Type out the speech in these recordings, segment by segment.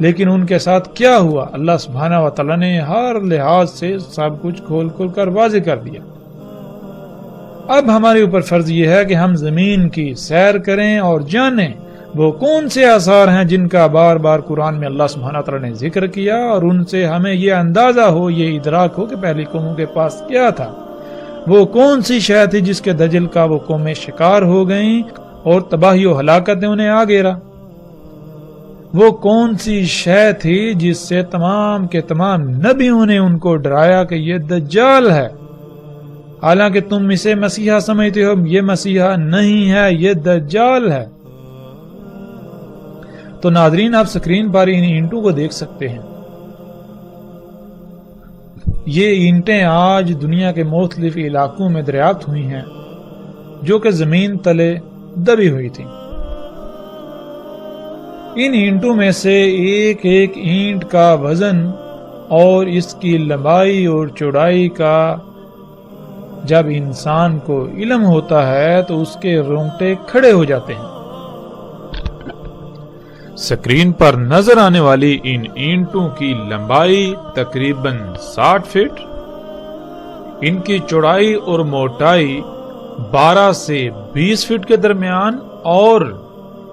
لیکن ان کے ساتھ کیا ہوا؟ اللہ سبحانہ و تعالیٰ نے ہر لحاظ سے سب کچھ کھول کر واضح کر دیا۔ اب ہمارے اوپر فرض یہ ہے کہ ہم زمین کی سیر کریں اور جانیں وہ کون سے آثار ہیں جن کا بار بار قرآن میں اللہ سبحانہ تعالیٰ نے ذکر کیا، اور ان سے ہمیں یہ اندازہ ہو، یہ ادراک ہو کہ پہلی قوموں کے پاس کیا تھا، وہ کون سی شے تھی جس کے دجل کا وہ قومیں شکار ہو گئیں اور تباہی و ہلاکت نے انہیں آ گھیرا، وہ کون سی شے تھی جس سے تمام کے تمام نبیوں نے ان کو ڈرایا کہ یہ دجال ہے، حالانکہ تم اسے مسیحا سمجھتے ہو، یہ مسیحا نہیں ہے، یہ دجال ہے۔ تو ناظرین، آپ سکرین پر ان اینٹوں کو دیکھ سکتے ہیں۔ یہ اینٹیں آج دنیا کے مختلف علاقوں میں دریافت ہوئی ہیں جو کہ زمین تلے دبی ہوئی تھی۔ ان اینٹوں میں سے ایک ایک اینٹ کا وزن اور اس کی لمبائی اور چوڑائی کا جب انسان کو علم ہوتا ہے تو اس کے رونگٹے کھڑے ہو جاتے ہیں۔ سکرین پر نظر آنے والی ان اینٹوں کی لمبائی تقریباً 60 فٹ، ان کی چوڑائی اور موٹائی 12 سے 20 فٹ کے درمیان، اور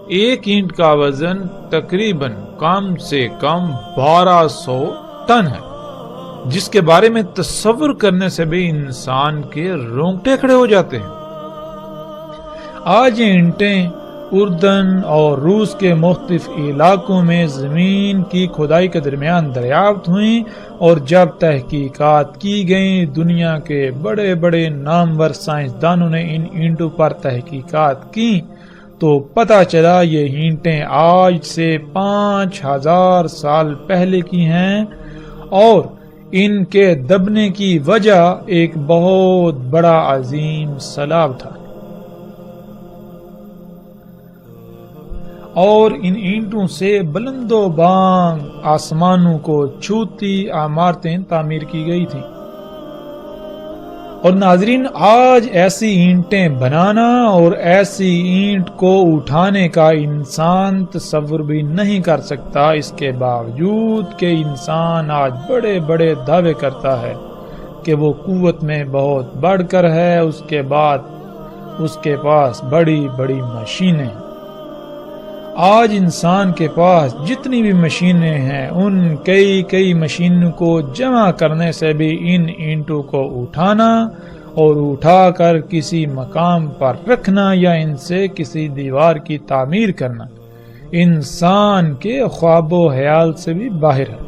ایک اینٹ کا وزن تقریباً کم سے کم 1200 ٹن ہے، جس کے بارے میں تصور کرنے سے بھی انسان کے رونگٹے کھڑے ہو جاتے ہیں۔ آج یہ اینٹیں اردن اور روس کے مختلف علاقوں میں زمین کی کھدائی کے درمیان دریافت ہوئیں، اور جب تحقیقات کی گئیں، دنیا کے بڑے بڑے نامور سائنسدانوں نے ان اینٹوں پر تحقیقات کی، تو پتہ چلا یہ اینٹیں آج سے 5000 سال پہلے کی ہیں، اور ان کے دبنے کی وجہ ایک بہت بڑا عظیم سیلاب تھا، اور ان اینٹوں سے بلند و بانگ آسمانوں کو چھوتی عمارتیں تعمیر کی گئی تھیں۔ اور ناظرین، آج ایسی اینٹیں بنانا اور ایسی اینٹ کو اٹھانے کا انسان تصور بھی نہیں کر سکتا، اس کے باوجود کہ انسان آج بڑے بڑے دعوے کرتا ہے کہ وہ قوت میں بہت بڑھ کر ہے، اس کے بعد اس کے پاس بڑی بڑی مشینیں۔ آج انسان کے پاس جتنی بھی مشینیں ہیں، ان کئی مشینوں کو جمع کرنے سے بھی ان اینٹوں کو اٹھانا اور اٹھا کر کسی مقام پر رکھنا یا ان سے کسی دیوار کی تعمیر کرنا انسان کے خواب و خیال سے بھی باہر ہے۔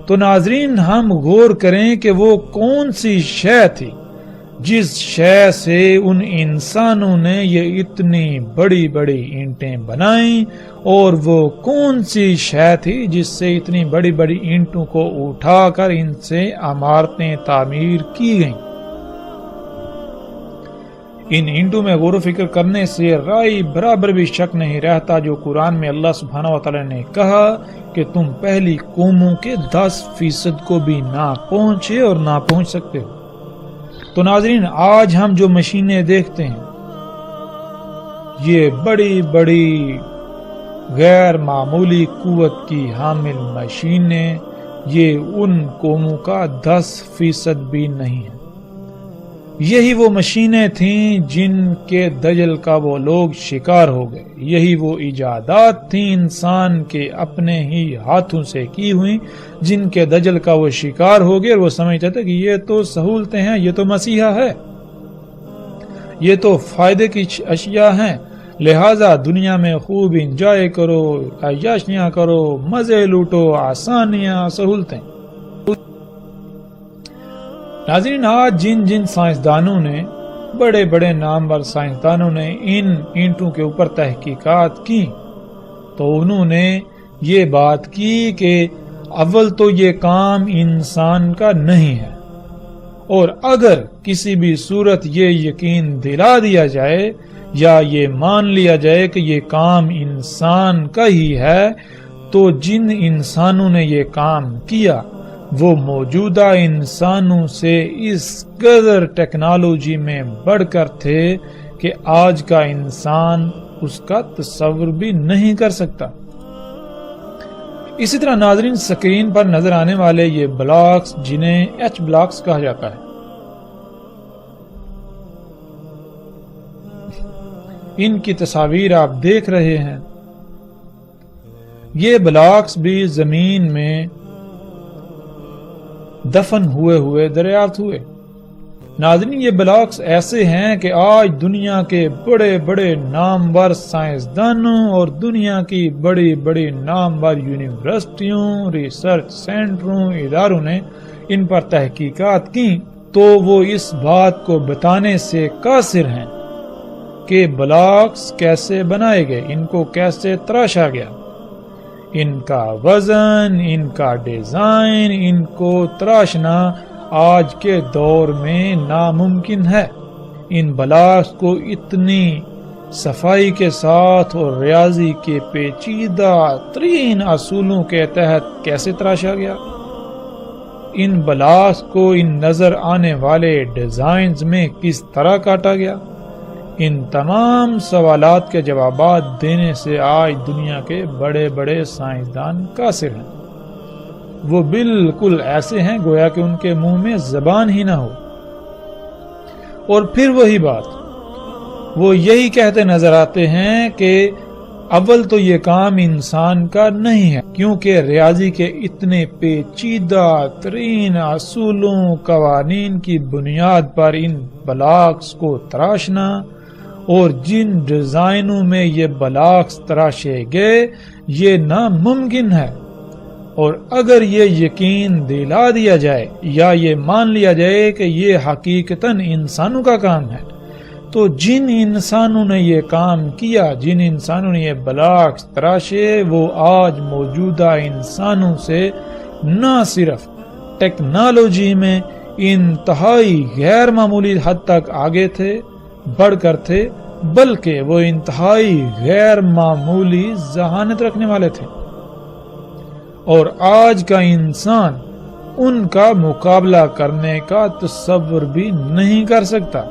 تو ناظرین، ہم غور کریں کہ وہ کون سی شے تھی جس شے سے ان انسانوں نے یہ اتنی بڑی بڑی اینٹیں بنائیں، اور وہ کون سی شے تھی جس سے اتنی بڑی بڑی اینٹوں کو اٹھا کر ان سے عمارتیں تعمیر کی گئیں۔ ان اینٹوں میں غور و فکر کرنے سے رائی برابر بھی شک نہیں رہتا جو قرآن میں اللہ سبحانہ و تعالی نے کہا کہ تم پہلی قوموں کے 10% کو بھی نہ پہنچے اور نہ پہنچ سکتے ہو۔ تو ناظرین، آج ہم جو مشینیں دیکھتے ہیں، یہ بڑی بڑی غیر معمولی قوت کی حامل مشینیں، یہ ان قوموں کا 10% بھی نہیں ہے۔ یہی وہ مشینیں تھیں جن کے دجل کا وہ لوگ شکار ہو گئے، یہی وہ ایجادات تھیں انسان کے اپنے ہی ہاتھوں سے کی ہوئی جن کے دجل کا وہ شکار ہو گئے، اور وہ سمجھتے تھے کہ یہ تو سہولتیں ہیں، یہ تو مسیحا ہے، یہ تو فائدے کی اشیاء ہیں، لہذا دنیا میں خوب انجوائے کرو، عیاشیاں کرو، مزے لوٹو، آسانیاں، سہولتیں۔ ناظرین، آج جن سائنسدانوں نے، بڑے بڑے نامور سائنسدانوں نے ان اینٹوں کے اوپر تحقیقات کی، تو انہوں نے یہ بات کی کہ اول تو یہ کام انسان کا نہیں ہے، اور اگر کسی بھی صورت یہ یقین دلا دیا جائے یا یہ مان لیا جائے کہ یہ کام انسان کا ہی ہے، تو جن انسانوں نے یہ کام کیا وہ موجودہ انسانوں سے اس قدر ٹیکنالوجی میں بڑھ کر تھے کہ آج کا انسان اس کا تصور بھی نہیں کر سکتا۔ اسی طرح ناظرین سکرین پر نظر آنے والے یہ بلاکس جنہیں ایچ بلاکس کہا جاتا ہے، ان کی تصاویر آپ دیکھ رہے ہیں۔ یہ بلاکس بھی زمین میں دفن ہوئے دریافت ہوئے۔ ناظرین یہ بلاکس ایسے ہیں کہ آج دنیا کے بڑے بڑے نامور سائنسدانوں اور دنیا کی بڑی بڑی نامور یونیورسٹیوں، ریسرچ سینٹروں، اداروں نے ان پر تحقیقات کی تو وہ اس بات کو بتانے سے قاصر ہیں کہ بلاکس کیسے بنائے گئے، ان کو کیسے تراشا گیا، ان کا وزن، ان کا ڈیزائن، ان کو تراشنا آج کے دور میں ناممکن ہے۔ ان بلاکس کو اتنی صفائی کے ساتھ اور ریاضی کے پیچیدہ ترین اصولوں کے تحت کیسے تراشا گیا؟ ان بلاکس کو ان نظر آنے والے ڈیزائنز میں کس طرح کاٹا گیا؟ ان تمام سوالات کے جوابات دینے سے آج دنیا کے بڑے بڑے سائنسدان قاصر ہیں۔ وہ بالکل ایسے ہیں گویا کہ ان کے منہ میں زبان ہی نہ ہو۔ اور پھر وہی بات، وہ یہی کہتے نظر آتے ہیں کہ اول تو یہ کام انسان کا نہیں ہے، کیونکہ ریاضی کے اتنے پیچیدہ ترین اصولوں، قوانین کی بنیاد پر ان بلاکس کو تراشنا اور جن ڈیزائنوں میں یہ بلاکس تراشے گئے یہ ناممکن ہے۔ اور اگر یہ یقین دلا دیا جائے یا یہ مان لیا جائے کہ یہ حقیقتاً انسانوں کا کام ہے، تو جن انسانوں نے یہ کام کیا، جن انسانوں نے یہ بلاکس تراشے، وہ آج موجودہ انسانوں سے نہ صرف ٹیکنالوجی میں انتہائی غیر معمولی حد تک آگے تھے، بڑھ کر تھے، بلکہ وہ انتہائی غیر معمولی ذہانت رکھنے والے تھے، اور آج کا انسان ان کا مقابلہ کرنے کا تصور بھی نہیں کر سکتا۔